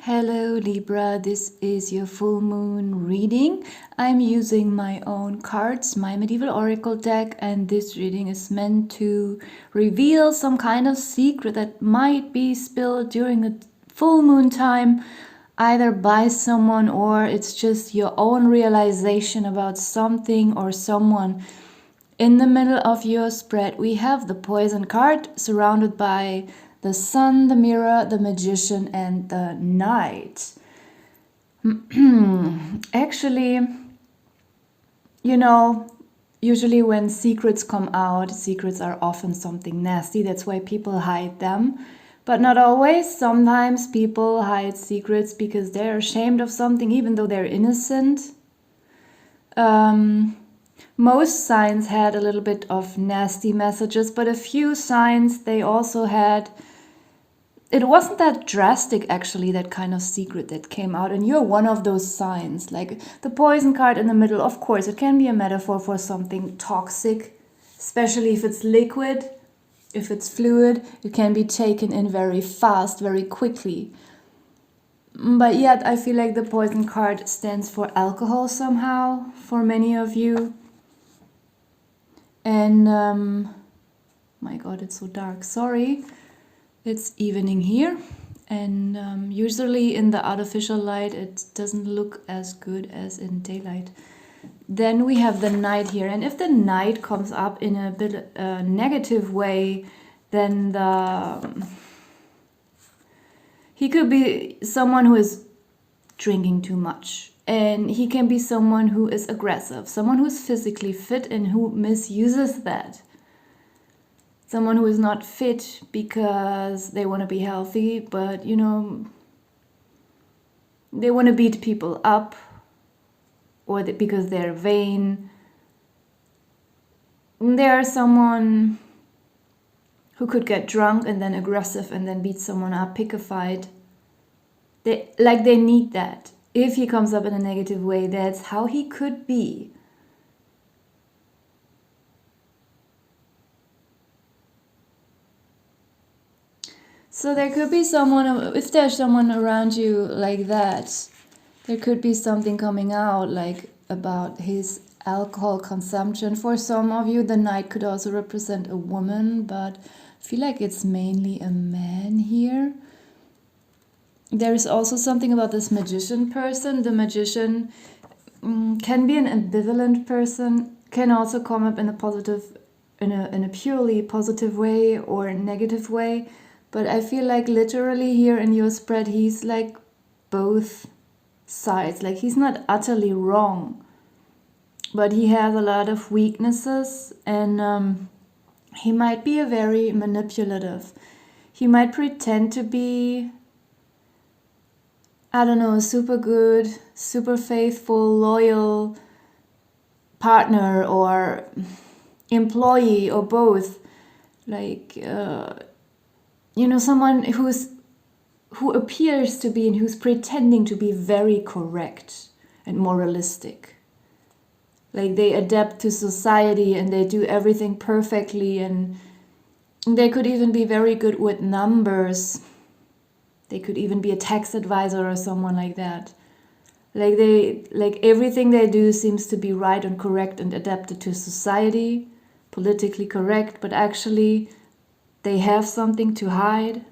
Hello Libra, this is your full moon reading. I'm using my own cards, my medieval oracle deck, and this reading is meant to reveal some kind of secret that might be spilled during a full moon time, either by someone or it's just your own realization about something or someone. In the middle of your spread, we have the Poison card surrounded by the Sun, the Mirror, the Magician, and the Knight. Actually, usually when secrets come out, secrets are often something nasty. That's why people hide them. But not always. Sometimes people hide secrets because they're ashamed of something, even though they're innocent. Most signs had a little bit of nasty messages, but a few signs they also had. It wasn't that drastic, actually, that kind of secret that came out. And you're one of those signs. Like the Poison card in the middle, of course, it can be a metaphor for something toxic, especially if it's liquid, if it's fluid. It can be taken in very fast, very quickly. But yet, I feel like the Poison card stands for alcohol somehow, for many of you. And, my God, it's so dark. Sorry. It's evening here, and usually in the artificial light it doesn't look as good as in daylight. Then we have the Knight here, and if the Knight comes up in a bit negative way, then he could be someone who is drinking too much, and he can be someone who is aggressive, someone who is physically fit and who misuses that. Someone who is not fit because they want to be healthy, but they want to beat people up, or because they're vain. They're someone who could get drunk and then aggressive and then beat someone up, pick a fight. They need that. If he comes up in a negative way, that's how he could be. So there could be someone, if there's someone around you like that, there could be something coming out like about his alcohol consumption. For some of you, the Knight could also represent a woman, but I feel like it's mainly a man here. There is also something about this Magician person. The Magician can be an ambivalent person, can also come up in a positive, in a purely positive way or a negative way. But I feel like literally here in your spread, he's like both sides. Like he's not utterly wrong, but he has a lot of weaknesses, and he might be a very manipulative. He might pretend to be, I don't know, super good, super faithful, loyal partner or employee or both. Like, someone who appears to be and who's pretending to be very correct and moralistic. Like they adapt to society and they do everything perfectly, and they could even be very good with numbers. They could even be a tax advisor or someone like that. Like everything they do seems to be right and correct and adapted to society, politically correct, but actually they have something to hide.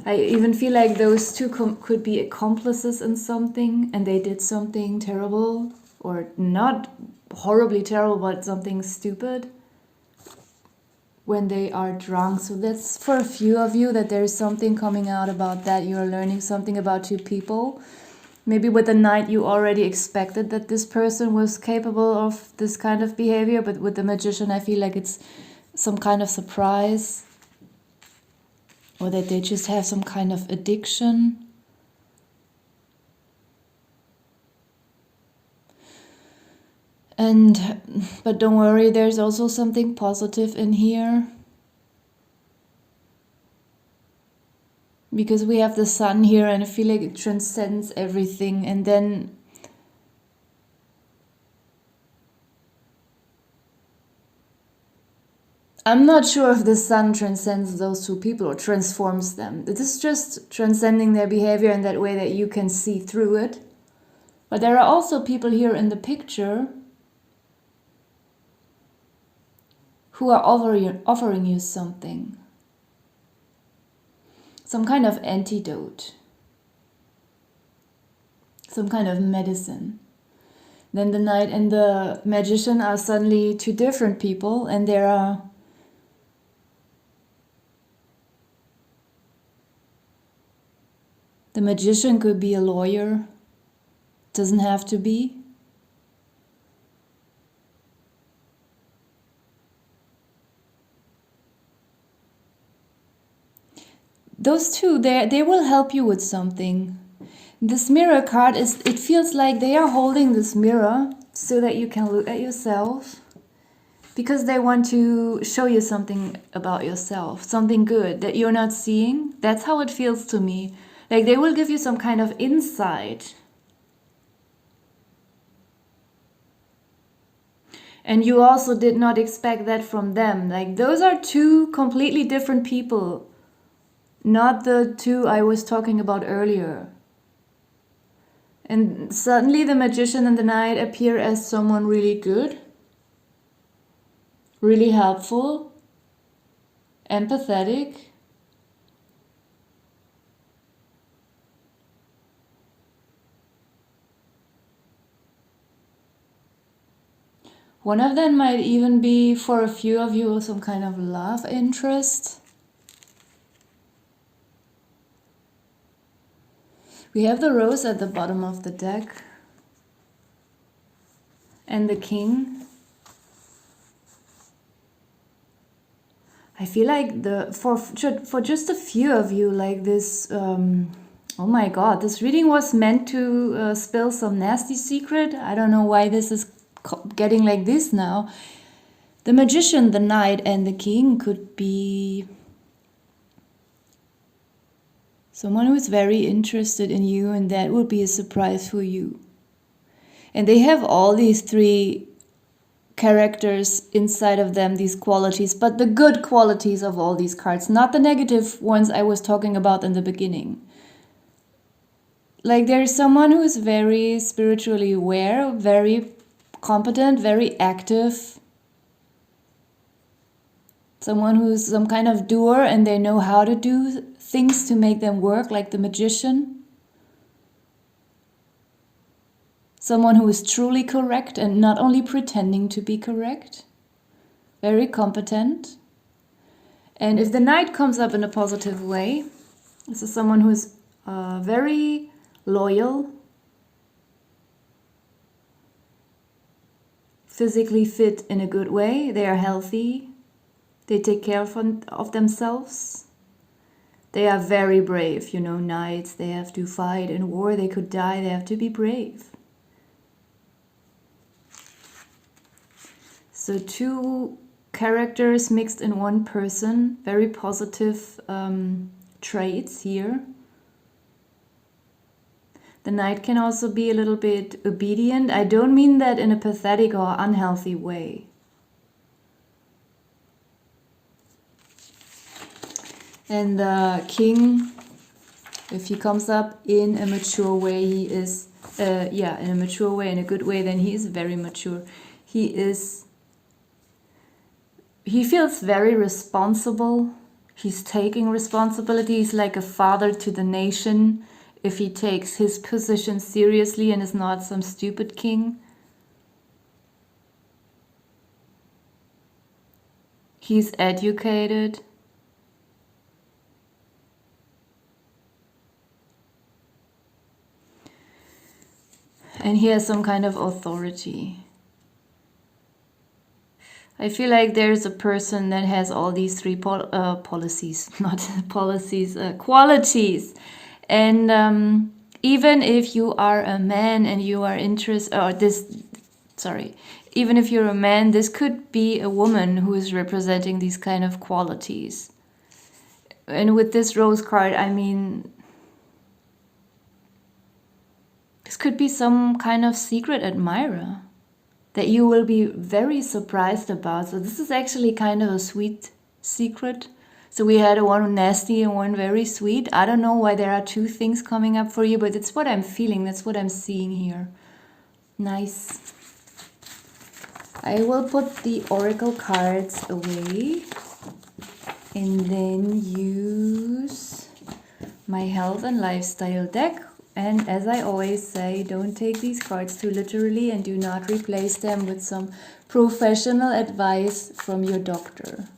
I even feel like those two could be accomplices in something, and they did something terrible, or not horribly terrible, but something stupid when they are drunk. So that's for a few of you, that there is something coming out about that. You are learning something about two people. Maybe with the Knight you already expected that this person was capable of this kind of behavior, but with the Magician I feel like it's some kind of surprise, or that they just have some kind of addiction. But don't worry, there's also something positive in here. Because we have the Sun here, and I feel like it transcends everything. And then I'm not sure if the sun transcends those two people or transforms them. It is just transcending their behavior in that way that you can see through it. But there are also people here in the picture who are offering you something. Some kind of antidote. Some kind of medicine. Then the knight and the magician are suddenly two different people, and there are the magician could be a lawyer, doesn't have to be. Those two, they will help you with something. This mirror card it feels like they are holding this mirror so that you can look at yourself, because they want to show you something about yourself, something good that you're not seeing. That's how it feels to me. Like they will give you some kind of insight. And you also did not expect that from them. Like those are two completely different people. Not the two I was talking about earlier. And suddenly the magician and the knight appear as someone really good, really helpful, empathetic. One of them might even be, for a few of you, some kind of love interest. We have the rose at the bottom of the deck. And the king. I feel like for just a few of you, like this, oh my god, this reading was meant to spill some nasty secret. I don't know why this is getting like this now. The magician, the knight, and the king could be someone who is very interested in you, and that would be a surprise for you. And they have all these three characters inside of them, these qualities, but the good qualities of all these cards, not the negative ones I was talking about in the beginning. Like there's someone who is very spiritually aware, very competent, very active. Someone who's some kind of doer and they know how to do things to make them work, like the magician. Someone who is truly correct and not only pretending to be correct. Very competent. And if the knight comes up in a positive way, this is someone who is very loyal, physically fit in a good way, they are healthy, they take care of themselves. They are very brave, you know, knights, they have to fight in war, they could die, they have to be brave. So two characters mixed in one person, very positive traits here. The knight can also be a little bit obedient. I don't mean that in a pathetic or unhealthy way. And the king, if he comes up in a mature way, he is, in a mature way, in a good way, then he is very mature. He feels very responsible. He's taking responsibility. He's like a father to the nation if he takes his position seriously and is not some stupid king. He's educated. And he has some kind of authority. I feel like there's a person that has all these three policies, not policies, qualities. And even if you are a man and you are interested, even if you're a man, this could be a woman who is representing these kind of qualities. And with this rose card, I mean, this could be some kind of secret admirer. that you will be very surprised about. So this is actually kind of a sweet secret. So we had one nasty and one very sweet. I don't know why there are two things coming up for you, but it's what I'm feeling. That's what I'm seeing here. Nice. I will put the oracle cards away and then use my health and lifestyle deck. And as I always say, don't take these cards too literally and do not replace them with some professional advice from your doctor.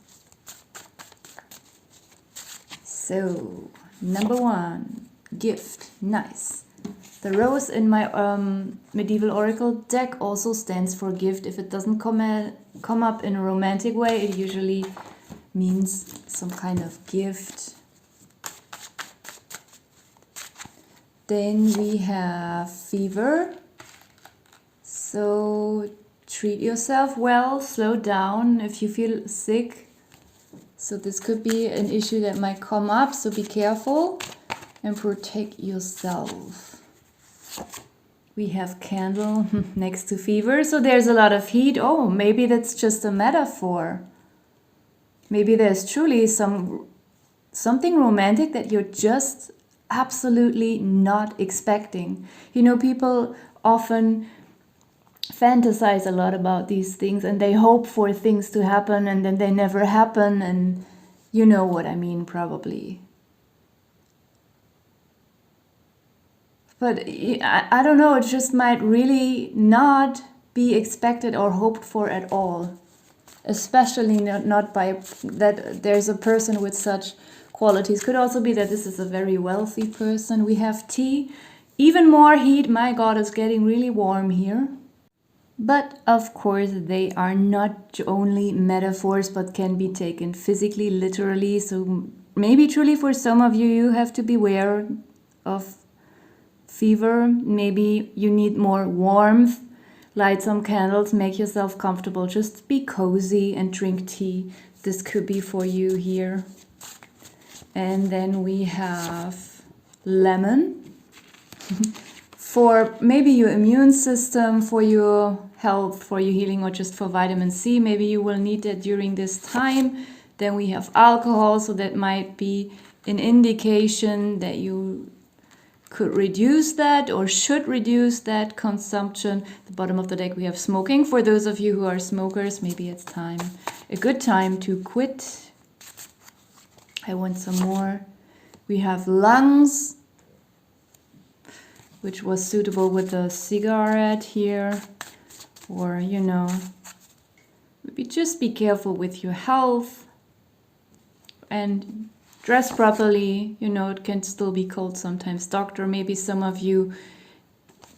So, number one, gift. Nice. The rose in my medieval oracle deck also stands for gift. If it doesn't come up in a romantic way, it usually means some kind of gift. Then we have fever. So treat yourself well, slow down if you feel sick. So this could be an issue that might come up, so be careful and protect yourself. We have candle next to fever, so there's a lot of heat. Oh, maybe that's just a metaphor. Maybe there's truly something romantic that you're just absolutely not expecting. You know, people often fantasize a lot about these things and they hope for things to happen and then they never happen, and you know what I mean probably. But I don't know, it just might really not be expected or hoped for at all. Especially not by that there's a person with such qualities. Could also be that this is a very wealthy person. We have tea, even more heat. My God, it's getting really warm here. But of course, they are not only metaphors, but can be taken physically, literally. So maybe truly for some of you, you have to beware of fever. Maybe you need more warmth. Light some candles, make yourself comfortable. Just be cozy and drink tea. This could be for you here. And then we have lemon. For maybe your immune system, for your health, for your healing, or just for vitamin C. Maybe you will need that during this time. Then we have alcohol, so that might be an indication that you could reduce that or should reduce that consumption. At the bottom of the deck we have smoking. For those of you who are smokers, maybe it's a good time to quit. I want some more. We have lungs, which was suitable with a cigarette here. Or, you know, maybe just be careful with your health and dress properly. You know, it can still be cold sometimes. Doctor, maybe some of you,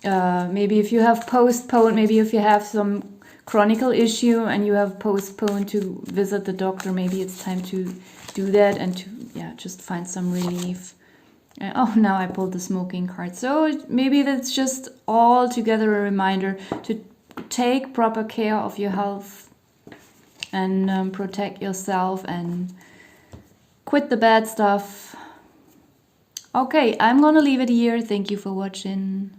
maybe if you have postponed, maybe if you have some chronic issue and you have postponed to visit the doctor, maybe it's time to do that and to, just find some relief. Oh, now I pulled the smoking card. So maybe that's just all together a reminder to take proper care of your health and protect yourself and quit the bad stuff. Okay, I'm gonna leave it here. Thank you for watching.